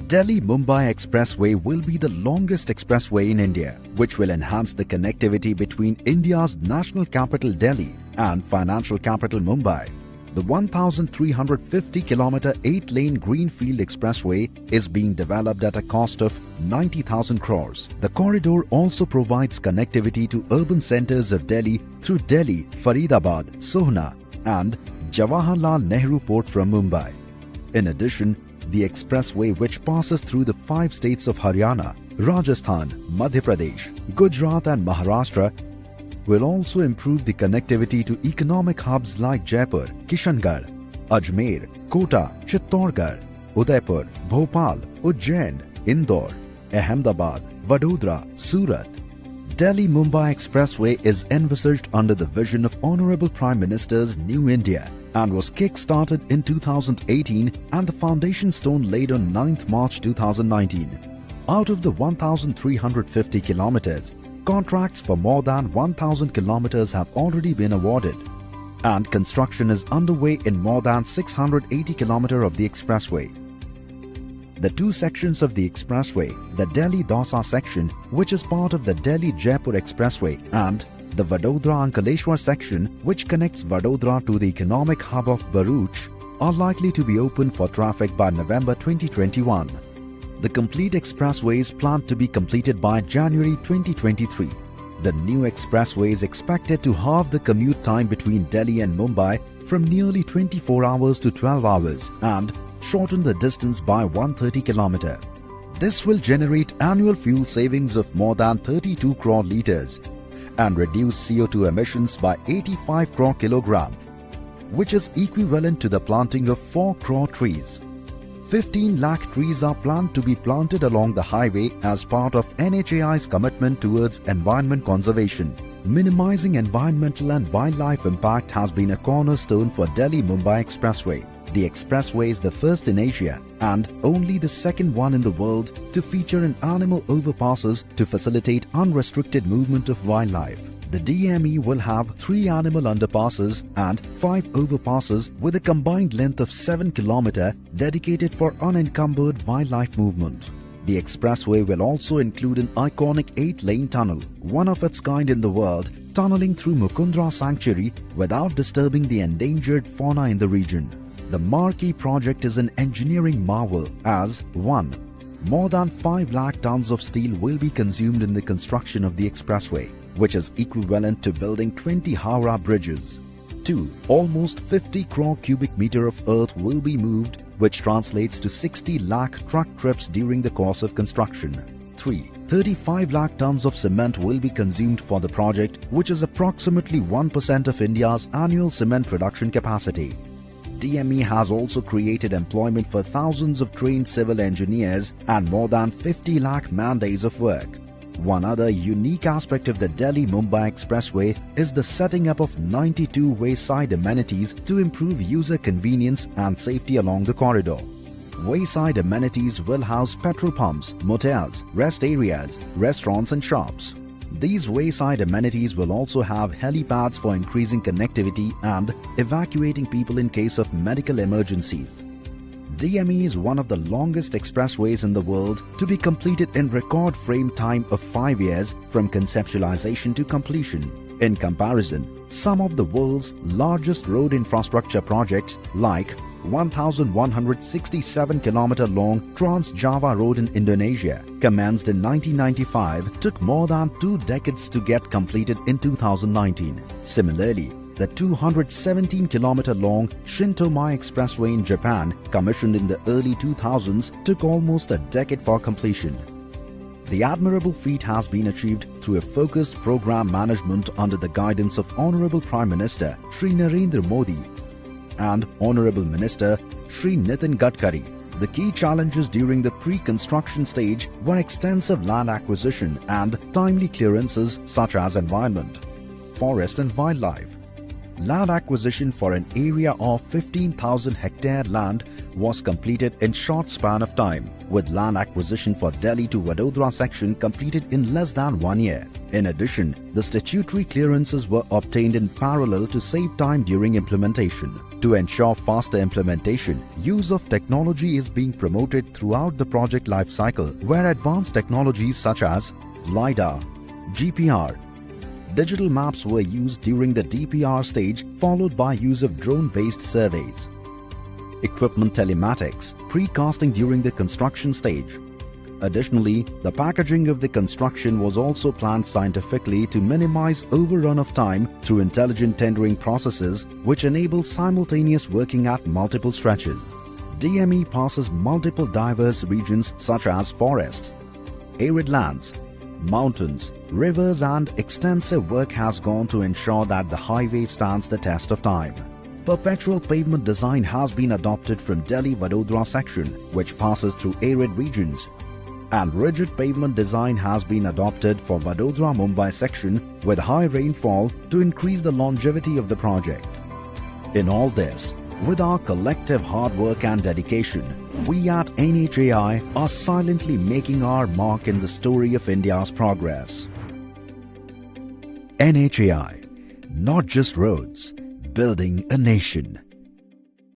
Delhi-Mumbai Expressway will be the longest expressway in India, which will enhance the connectivity between India's national capital Delhi and financial capital Mumbai. The 1,350-kilometer 8-lane Greenfield Expressway is being developed at a cost of 90,000 crores. The corridor also provides connectivity to urban centers of Delhi through Delhi, Faridabad, Sohna and Jawaharlal Nehru Port from Mumbai. In addition, the expressway, which passes through the 5 states of Haryana, Rajasthan, Madhya Pradesh, Gujarat and Maharashtra, will also improve the connectivity to economic hubs like Jaipur, Kishangarh, Ajmer, Kota, Chittorgarh, Udaipur, Bhopal, Ujjain, Indore, Ahmedabad, Vadodara, Surat. Delhi-Mumbai Expressway is envisaged under the vision of Honorable Prime Minister's New India and was kick-started in 2018 and the foundation stone laid on 9th March 2019. Out of the 1,350 kilometers, contracts for more than 1,000 kilometers have already been awarded, and construction is underway in more than 680 kilometers of the expressway. The 2 sections of the expressway, the Delhi-Dausa section, which is part of the Delhi-Jaipur Expressway, and the Vadodara-Ankleshwar section, which connects Vadodara to the economic hub of Bharuch, are likely to be open for traffic by November 2021. The complete expressway is planned to be completed by January 2023. The new expressway is expected to halve the commute time between Delhi and Mumbai from nearly 24 hours to 12 hours and shorten the distance by 130 km. This will generate annual fuel savings of more than 32 crore litres and reduce CO2 emissions by 85 crore kilogram, which is equivalent to the planting of 4 crore trees. 15 lakh trees are planned to be planted along the highway as part of NHAI's commitment towards environment conservation. Minimizing environmental and wildlife impact has been a cornerstone for Delhi-Mumbai Expressway. The expressway is the first in Asia and only the second one in the world to feature an animal overpasses to facilitate unrestricted movement of wildlife. The DME will have 3 animal underpasses and 5 overpasses with a combined length of 7 km dedicated for unencumbered wildlife movement. The expressway will also include an iconic 8-lane tunnel, one of its kind in the world, tunneling through Mukundra Sanctuary without disturbing the endangered fauna in the region. The marquee project is an engineering marvel as 1. More than 5 lakh tons of steel will be consumed in the construction of the expressway, which is equivalent to building 20 Howrah bridges. 2. Almost 50 crore cubic meter of earth will be moved, which translates to 60 lakh truck trips during the course of construction. 3. 35 lakh tons of cement will be consumed for the project, which is approximately 1% of India's annual cement production capacity. DME has also created employment for thousands of trained civil engineers and more than 50 lakh man-days of work. One other unique aspect of the Delhi-Mumbai Expressway is the setting up of 92 wayside amenities to improve user convenience and safety along the corridor. Wayside amenities will house petrol pumps, motels, rest areas, restaurants and shops. These wayside amenities will also have helipads for increasing connectivity and evacuating people in case of medical emergencies. DME is one of the longest expressways in the world to be completed in record frame time of 5 years from conceptualization to completion. In comparison, some of the world's largest road infrastructure projects like 1,167 km long Trans-Java Road in Indonesia, commenced in 1995, took more than 2 decades to get completed in 2019. Similarly, the 217 km long Shintomai Expressway in Japan, commissioned in the early 2000s, took almost a decade for completion. The admirable feat has been achieved through a focused program management under the guidance of Honorable Prime Minister Shri Narendra Modi and Honorable Minister Shri Nitin Gadkari. The key challenges during the pre-construction stage were extensive land acquisition and timely clearances such as environment, forest and wildlife. Land acquisition for an area of 15,000 hectare land was completed in short span of time, with land acquisition for Delhi to Vadodara section completed in less than 1 year. In addition, the statutory clearances were obtained in parallel to save time during implementation. To ensure faster implementation, use of technology is being promoted throughout the project lifecycle, where advanced technologies such as LiDAR, GPR, digital maps were used during the DPR stage, followed by use of drone-based surveys. Equipment telematics, precasting during the construction stage. Additionally, the packaging of the construction was also planned scientifically to minimize overrun of time through intelligent tendering processes which enable simultaneous working at multiple stretches. DME passes multiple diverse regions such as forests, arid lands, mountains, rivers, and extensive work has gone to ensure that the highway stands the test of time. Perpetual pavement design has been adopted from Delhi-Vadodara section, which passes through arid regions, and rigid pavement design has been adopted for Vadodara-Mumbai section with high rainfall to increase the longevity of the project. In all this, with our collective hard work and dedication, we at NHAI are silently making our mark in the story of India's progress. NHAI, not just roads, building a nation.